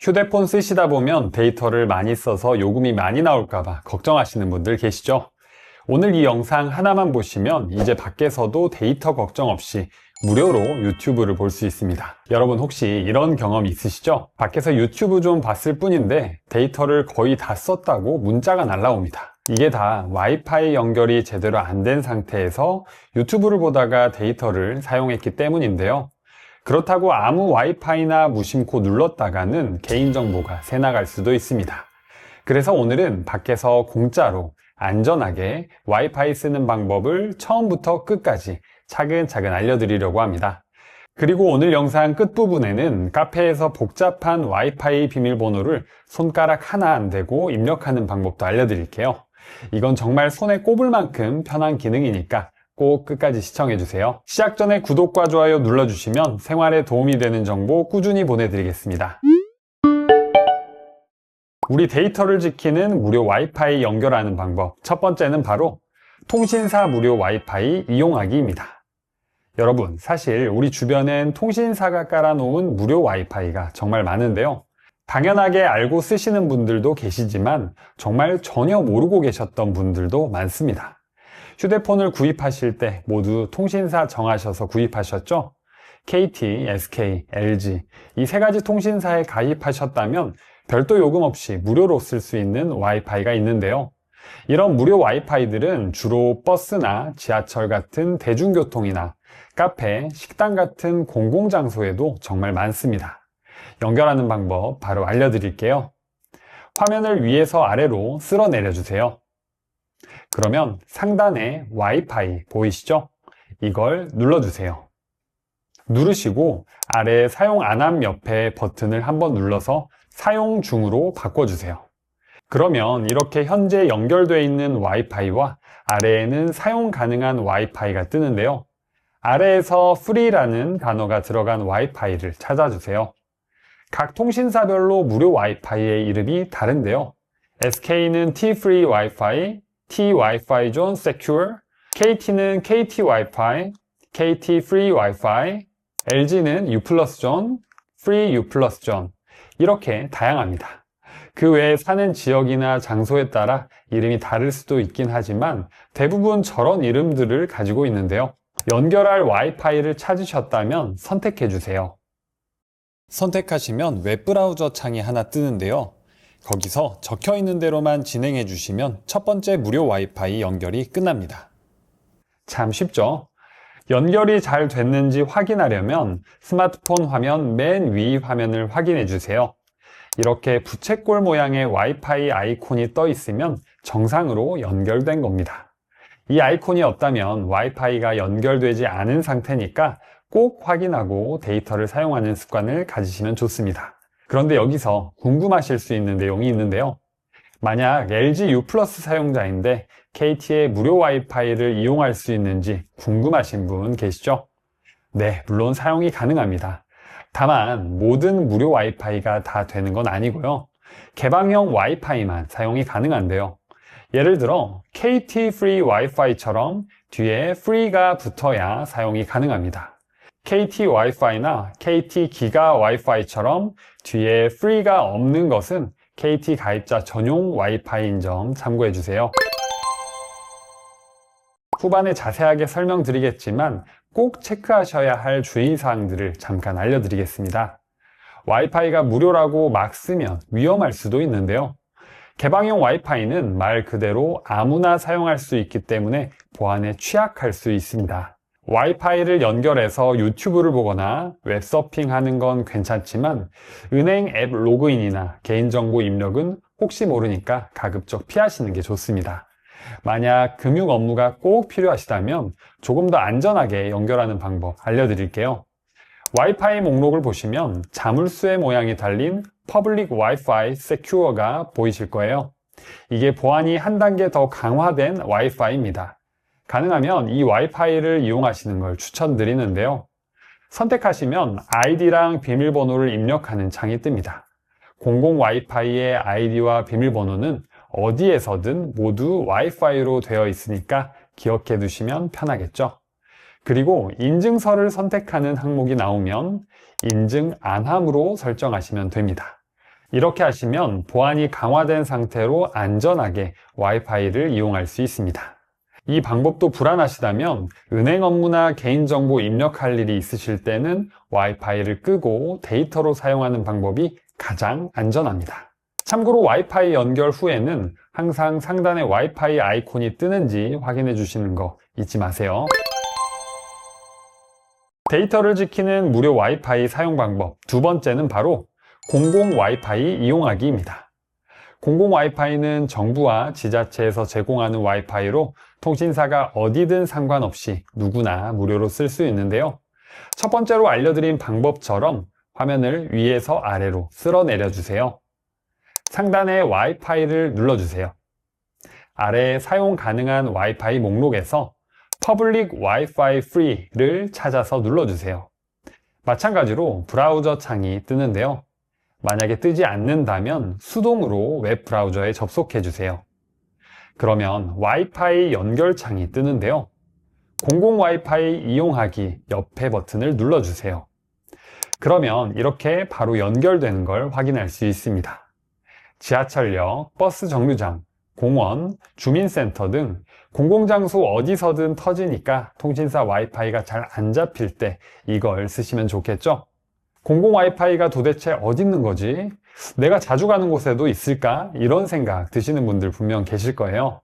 휴대폰 쓰시다 보면 데이터를 많이 써서 요금이 많이 나올까봐 걱정하시는 분들 계시죠? 오늘 이 영상 하나만 보시면 이제 밖에서도 데이터 걱정 없이 무료로 유튜브를 볼 수 있습니다. 여러분 혹시 이런 경험 있으시죠? 밖에서 유튜브 좀 봤을 뿐인데 데이터를 거의 다 썼다고 문자가 날라옵니다. 이게 다 와이파이 연결이 제대로 안 된 상태에서 유튜브를 보다가 데이터를 사용했기 때문인데요. 그렇다고 아무 와이파이나 무심코 눌렀다가는 개인정보가 새나갈 수도 있습니다. 그래서 오늘은 밖에서 공짜로 안전하게 와이파이 쓰는 방법을 처음부터 끝까지 차근차근 알려드리려고 합니다. 그리고 오늘 영상 끝부분에는 카페에서 복잡한 와이파이 비밀번호를 손가락 하나 안 대고 입력하는 방법도 알려드릴게요. 이건 정말 손에 꼽을 만큼 편한 기능이니까 꼭 끝까지 시청해주세요. 시작 전에 구독과 좋아요 눌러주시면 생활에 도움이 되는 정보 꾸준히 보내드리겠습니다. 우리 데이터를 지키는 무료 와이파이 연결하는 방법. 첫 번째는 바로 통신사 무료 와이파이 이용하기입니다. 여러분, 사실 우리 주변엔 통신사가 깔아놓은 무료 와이파이가 정말 많은데요. 당연하게 알고 쓰시는 분들도 계시지만 정말 전혀 모르고 계셨던 분들도 많습니다. 휴대폰을 구입하실 때 모두 통신사 정하셔서 구입하셨죠? KT, SK, LG 이 세 가지 통신사에 가입하셨다면 별도 요금 없이 무료로 쓸 수 있는 와이파이가 있는데요. 이런 무료 와이파이들은 주로 버스나 지하철 같은 대중교통이나 카페, 식당 같은 공공장소에도 정말 많습니다. 연결하는 방법 바로 알려드릴게요. 화면을 위에서 아래로 쓸어 내려주세요. 그러면 상단에 와이파이 보이시죠? 이걸 눌러주세요. 누르시고 아래 사용 안함 옆에 버튼을 한번 눌러서 사용 중으로 바꿔주세요. 그러면 이렇게 현재 연결되어 있는 와이파이와 아래에는 사용 가능한 와이파이가 뜨는데요. 아래에서 free라는 단어가 들어간 와이파이를 찾아주세요. 각 통신사별로 무료 와이파이의 이름이 다른데요. SK는 T-Free Wi-Fi, T-Wi-Fi Zone Secure, KT는 KT Wi-Fi, KT Free Wi-Fi, LG는 U+ Zone, Free U+ Zone 이렇게 다양합니다. 그 외에 사는 지역이나 장소에 따라 이름이 다를 수도 있긴 하지만 대부분 저런 이름들을 가지고 있는데요. 연결할 와이파이를 찾으셨다면 선택해 주세요. 선택하시면 웹브라우저 창이 하나 뜨는데요. 거기서 적혀 있는 대로만 진행해 주시면 첫 번째 무료 와이파이 연결이 끝납니다. 참 쉽죠? 연결이 잘 됐는지 확인하려면 스마트폰 화면 맨 위 화면을 확인해 주세요. 이렇게 부채꼴 모양의 와이파이 아이콘이 떠 있으면 정상으로 연결된 겁니다. 이 아이콘이 없다면 와이파이가 연결되지 않은 상태니까 꼭 확인하고 데이터를 사용하는 습관을 가지시면 좋습니다. 그런데 여기서 궁금하실 수 있는 내용이 있는데요. 만약 LG U+ 사용자인데 KT의 무료 와이파이를 이용할 수 있는지 궁금하신 분 계시죠? 네, 물론 사용이 가능합니다. 다만 모든 무료 와이파이가 다 되는 건 아니고요. 개방형 와이파이만 사용이 가능한데요. 예를 들어 KT Free Wi-Fi처럼 뒤에 Free가 붙어야 사용이 가능합니다. KT 와이파이나 KT 기가 와이파이처럼 뒤에 Free가 없는 것은 KT 가입자 전용 와이파이인 점 참고해 주세요. 후반에 자세하게 설명드리겠지만 꼭 체크하셔야 할 주의사항들을 잠깐 알려드리겠습니다. 와이파이가 무료라고 막 쓰면 위험할 수도 있는데요. 개방형 와이파이는 말 그대로 아무나 사용할 수 있기 때문에 보안에 취약할 수 있습니다. 와이파이를 연결해서 유튜브를 보거나 웹서핑하는 건 괜찮지만 은행 앱 로그인이나 개인정보 입력은 혹시 모르니까 가급적 피하시는 게 좋습니다. 만약 금융 업무가 꼭 필요하시다면 조금 더 안전하게 연결하는 방법 알려드릴게요. 와이파이 목록을 보시면 자물쇠 모양이 달린 Public Wi-Fi Secure가 보이실 거예요. 이게 보안이 한 단계 더 강화된 와이파이입니다. 가능하면 이 와이파이를 이용하시는 걸 추천드리는데요. 선택하시면 아이디랑 비밀번호를 입력하는 창이 뜹니다. 공공 와이파이의 아이디와 비밀번호는 어디에서든 모두 와이파이로 되어 있으니까 기억해 두시면 편하겠죠. 그리고 인증서를 선택하는 항목이 나오면 인증 안함으로 설정하시면 됩니다. 이렇게 하시면 보안이 강화된 상태로 안전하게 와이파이를 이용할 수 있습니다. 이 방법도 불안하시다면 은행 업무나 개인정보 입력할 일이 있으실 때는 와이파이를 끄고 데이터로 사용하는 방법이 가장 안전합니다. 참고로 와이파이 연결 후에는 항상 상단에 와이파이 아이콘이 뜨는지 확인해 주시는 거 잊지 마세요. 데이터를 지키는 무료 와이파이 사용 방법 두 번째는 바로 공공 와이파이 이용하기입니다. 공공 와이파이는 정부와 지자체에서 제공하는 와이파이로 통신사가 어디든 상관없이 누구나 무료로 쓸 수 있는데요. 첫 번째로 알려드린 방법처럼 화면을 위에서 아래로 쓸어내려 주세요. 상단에 와이파이를 눌러주세요. 아래 사용 가능한 와이파이 목록에서 Public Wi-Fi Free를 찾아서 눌러주세요. 마찬가지로 브라우저 창이 뜨는데요. 만약에 뜨지 않는다면 수동으로 웹 브라우저에 접속해 주세요. 그러면 와이파이 연결 창이 뜨는데요. 공공 와이파이 이용하기 옆에 버튼을 눌러주세요. 그러면 이렇게 바로 연결되는 걸 확인할 수 있습니다. 지하철역, 버스 정류장, 공원, 주민센터 등 공공장소 어디서든 터지니까 통신사 와이파이가 잘 안 잡힐 때 이걸 쓰시면 좋겠죠? 공공 와이파이가 도대체 어디 있는 거지? 내가 자주 가는 곳에도 있을까? 이런 생각 드시는 분들 분명 계실 거예요.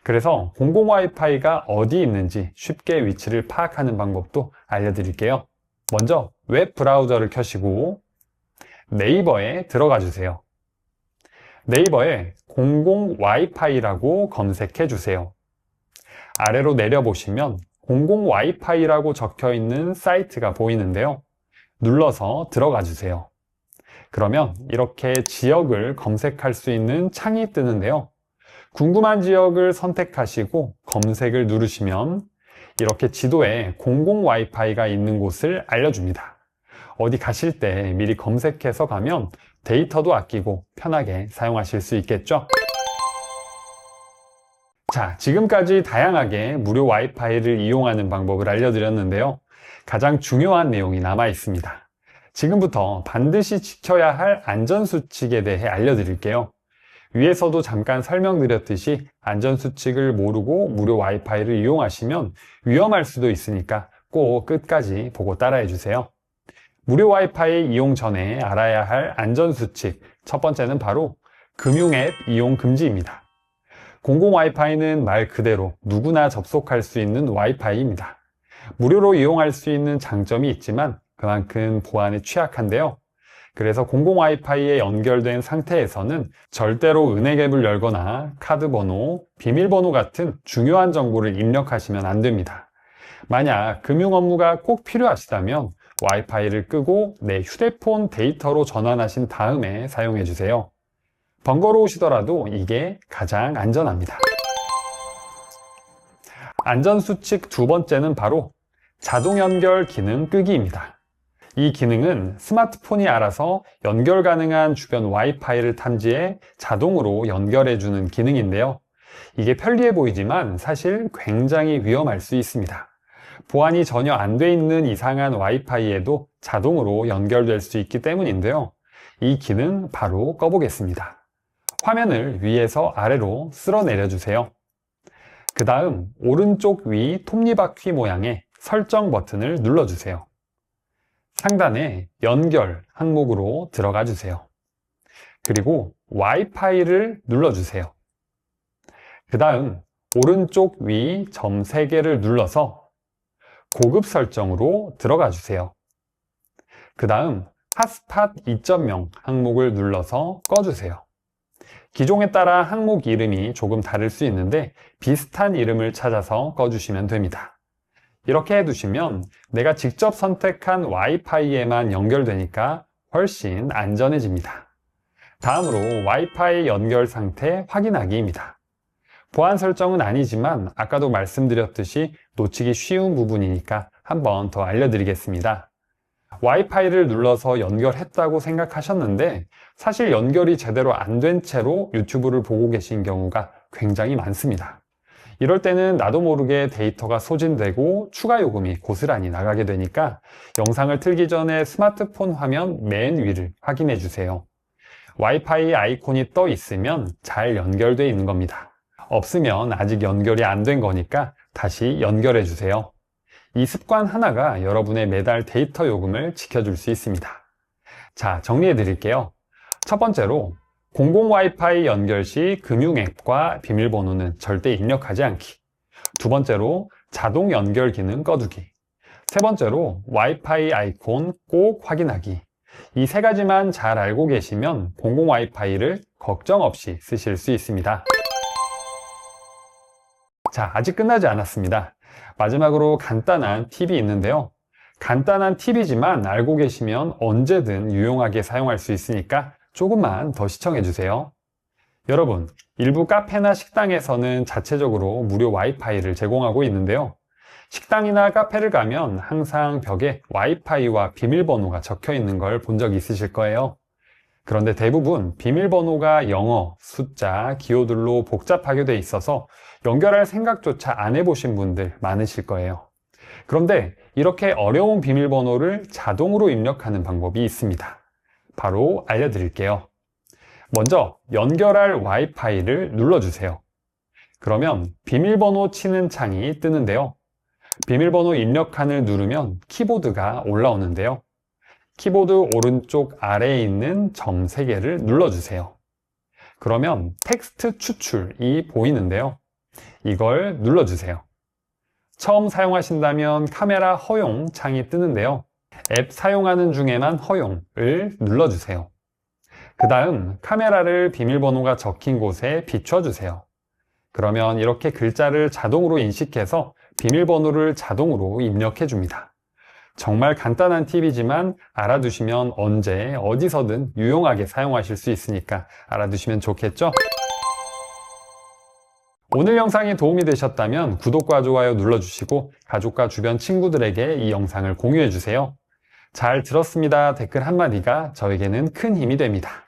그래서 공공 와이파이가 어디 있는지 쉽게 위치를 파악하는 방법도 알려드릴게요. 먼저 웹 브라우저를 켜시고 네이버에 들어가 주세요. 네이버에 공공 와이파이라고 검색해 주세요. 아래로 내려보시면 공공 와이파이라고 적혀 있는 사이트가 보이는데요. 눌러서 들어가 주세요. 그러면 이렇게 지역을 검색할 수 있는 창이 뜨는데요. 궁금한 지역을 선택하시고 검색을 누르시면 이렇게 지도에 공공 와이파이가 있는 곳을 알려줍니다. 어디 가실 때 미리 검색해서 가면 데이터도 아끼고 편하게 사용하실 수 있겠죠? 자, 지금까지 다양하게 무료 와이파이를 이용하는 방법을 알려드렸는데요. 가장 중요한 내용이 남아 있습니다. 지금부터 반드시 지켜야 할 안전수칙에 대해 알려드릴게요. 위에서도 잠깐 설명드렸듯이 안전수칙을 모르고 무료 와이파이를 이용하시면 위험할 수도 있으니까 꼭 끝까지 보고 따라해 주세요. 무료 와이파이 이용 전에 알아야 할 안전수칙 첫 번째는 바로 금융앱 이용 금지입니다. 공공 와이파이는 말 그대로 누구나 접속할 수 있는 와이파이입니다. 무료로 이용할 수 있는 장점이 있지만 그만큼 보안에 취약한데요. 그래서 공공 와이파이에 연결된 상태에서는 절대로 은행 앱을 열거나 카드 번호, 비밀번호 같은 중요한 정보를 입력하시면 안 됩니다. 만약 금융 업무가 꼭 필요하시다면 와이파이를 끄고 내 휴대폰 데이터로 전환하신 다음에 사용해 주세요. 번거로우시더라도 이게 가장 안전합니다. 안전수칙 두 번째는 바로 자동 연결 기능 끄기입니다. 이 기능은 스마트폰이 알아서 연결 가능한 주변 와이파이를 탐지해 자동으로 연결해주는 기능인데요. 이게 편리해 보이지만 사실 굉장히 위험할 수 있습니다. 보안이 전혀 안 돼 있는 이상한 와이파이에도 자동으로 연결될 수 있기 때문인데요. 이 기능 바로 꺼보겠습니다. 화면을 위에서 아래로 쓸어내려 주세요. 그 다음 오른쪽 위 톱니바퀴 모양의 설정 버튼을 눌러주세요. 상단에 연결 항목으로 들어가 주세요. 그리고 와이파이를 눌러주세요. 그 다음 오른쪽 위 점 3개를 눌러서 고급 설정으로 들어가 주세요. 그 다음 핫스팟 2.0 항목을 눌러서 꺼주세요. 기종에 따라 항목 이름이 조금 다를 수 있는데 비슷한 이름을 찾아서 꺼주시면 됩니다. 이렇게 해두시면 내가 직접 선택한 와이파이에만 연결되니까 훨씬 안전해집니다. 다음으로 와이파이 연결 상태 확인하기입니다. 보안 설정은 아니지만 아까도 말씀드렸듯이 놓치기 쉬운 부분이니까 한 번 더 알려드리겠습니다. 와이파이를 눌러서 연결했다고 생각하셨는데 사실 연결이 제대로 안 된 채로 유튜브를 보고 계신 경우가 굉장히 많습니다. 이럴 때는 나도 모르게 데이터가 소진되고 추가 요금이 고스란히 나가게 되니까 영상을 틀기 전에 스마트폰 화면 맨 위를 확인해 주세요. 와이파이 아이콘이 떠 있으면 잘 연결되어 있는 겁니다. 없으면 아직 연결이 안 된 거니까 다시 연결해 주세요. 이 습관 하나가 여러분의 매달 데이터 요금을 지켜줄 수 있습니다. 자, 정리해 드릴게요. 첫 번째로 공공 와이파이 연결 시 금융 앱과 비밀번호는 절대 입력하지 않기. 두 번째로 자동 연결 기능 꺼두기. 세 번째로 와이파이 아이콘 꼭 확인하기. 이 세 가지만 잘 알고 계시면 공공 와이파이를 걱정 없이 쓰실 수 있습니다. 자, 아직 끝나지 않았습니다. 마지막으로 간단한 팁이 있는데요. 간단한 팁이지만 알고 계시면 언제든 유용하게 사용할 수 있으니까 조금만 더 시청해 주세요. 여러분, 일부 카페나 식당에서는 자체적으로 무료 와이파이를 제공하고 있는데요. 식당이나 카페를 가면 항상 벽에 와이파이와 비밀번호가 적혀 있는 걸 본 적 있으실 거예요. 그런데 대부분 비밀번호가 영어, 숫자, 기호들로 복잡하게 돼 있어서 연결할 생각조차 안 해보신 분들 많으실 거예요. 그런데 이렇게 어려운 비밀번호를 자동으로 입력하는 방법이 있습니다. 바로 알려드릴게요. 먼저 연결할 와이파이를 눌러주세요. 그러면 비밀번호 치는 창이 뜨는데요. 비밀번호 입력칸을 누르면 키보드가 올라오는데요. 키보드 오른쪽 아래에 있는 점 3개를 눌러주세요. 그러면 텍스트 추출이 보이는데요. 이걸 눌러주세요. 처음 사용하신다면 카메라 허용 창이 뜨는데요. 앱 사용하는 중에만 허용을 눌러주세요. 그 다음 카메라를 비밀번호가 적힌 곳에 비춰주세요. 그러면 이렇게 글자를 자동으로 인식해서 비밀번호를 자동으로 입력해 줍니다. 정말 간단한 팁이지만 알아두시면 언제 어디서든 유용하게 사용하실 수 있으니까 알아두시면 좋겠죠? 오늘 영상이 도움이 되셨다면 구독과 좋아요 눌러주시고 가족과 주변 친구들에게 이 영상을 공유해 주세요. 잘 들었습니다 댓글 한마디가 저에게는 큰 힘이 됩니다.